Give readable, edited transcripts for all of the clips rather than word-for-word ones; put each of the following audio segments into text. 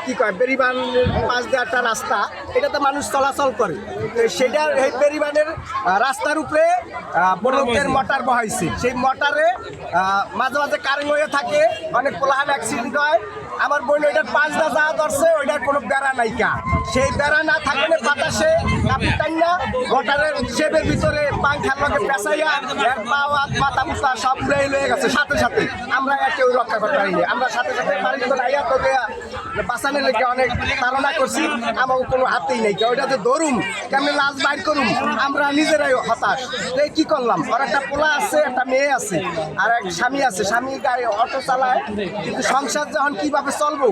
কি কয় বেরিবান পাশ দিয়ে একটা রাস্তা, এটাতে মানুষ চলাচল করে। সেটার এই বেরিবানের রাস্তার উপরে বড়দের মোটর বহাইছে। সেই মোটরে মাঝে মাঝে কারেন্ট হয়ে থাকে, অনেক পোলাহান অ্যাক্সিডেন্ট হয়। আমার বোন ওইটার পাঁচ দা যা ধরছে, ওইটার কোনো বেড়া নাইকা। সেই বেড়া না থাকলে বাতাসে কাপিটাইনা মোটরের শেপের ভিতরে পাংখার লগে পেঁচাইয়া এর পা হাত মাথা মুথা সব উড়াই লয়ে গেছে। সাথে সাথে আমরা কেউ রক্ষা করতে পারিনি। আমরা সাথে সাথে বাড়ির ভিতরে আইয়া তোকে বাঁচানোর লেগে অনেক তাড়না করছি, আমার কোনো হাতেই নেই। ওইটাতে ধরুম কেমনি লাশ বাইর করুম, আমরা নিজেরাই হতাশ। এই কি করলাম, ওর একটা পোলা আছে, একটা মেয়ে আছে, আর এক স্বামী আছে। স্বামী গাড়ি অটো চালায়, কিন্তু সংসার যখন কিভাবে চলবো।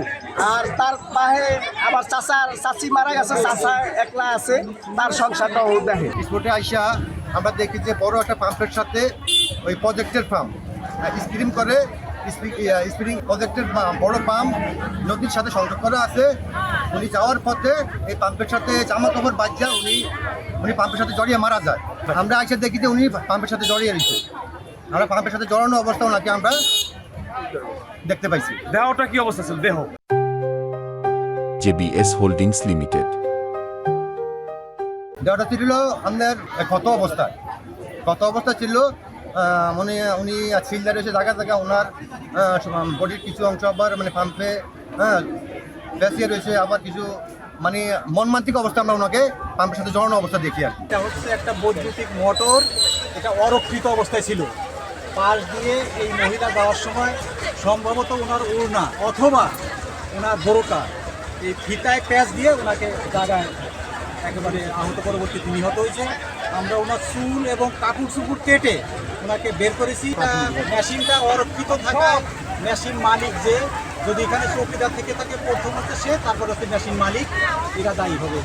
আর তার পাহে আবার চাচি মারা গেছে, চাচা একলা আছে, তার সংসারটাও দেখে। স্পটে আইসা আমরা দেখি যে বড় একটা পাম্পের সাথে ওই প্রজেক্টের পাম্প স্প্রিং করে, স্প্রিং প্রজেক্টের বড় পাম্প নদীর সাথে সংযোগ করা আছে। উনি যাওয়ার পথে এই পাম্পের সাথে জামা কাপড় বাজ্যা উনি পাম্পের সাথে জড়িয়ে মারা যায়। আমরা আইসা দেখি যে উনি পাম্পের সাথে জড়িয়ে রয়েছে। আমরা পাম্পের সাথে জড়ানো অবস্থা ওনাকে আমরা দেখতে পাইছি। দেহটা কি অবস্থা ছিল? দেহ JBS হোল্ডিংস লিমিটেড। দেহটা ছিল আমাদের ক্ষত অবস্থা ছিল। উনি সিলদার এসে জায়গা জায়গা ওনার বডির কিছু অংশ আবার মানে পাম্পে বেঁচিয়ে রয়েছে, আবার কিছু মানে মর্মান্তিক অবস্থা আমরা ওনাকে পাম্পের সাথে জড়ানো অবস্থা দেখি আর কি। এটা হচ্ছে একটা বৈদ্যুতিক মোটর, এটা অরক্ষিত অবস্থায় ছিল। পাশ দিয়ে এই মহিলা যাওয়ার সময় সম্ভবত ওনার ওড়না অথবা ওনার বোরকা এই ফিতায় প্যাচ দিয়ে ওনাকে জায়গায় একেবারে আহত, পরবর্তীতে নিহত হয়েছে। আমরা ওনার চুল এবং কাপড় চুপুর কেটে ওনাকে বের করেছি। মেশিনটা অরক্ষিত থাকা মেশিন মালিক, যে যদি এখানে চৌকিদার থেকে থাকে প্রথম হচ্ছে সে, তারপর হচ্ছে মেশিন মালিক, এরা দায়ী হবে।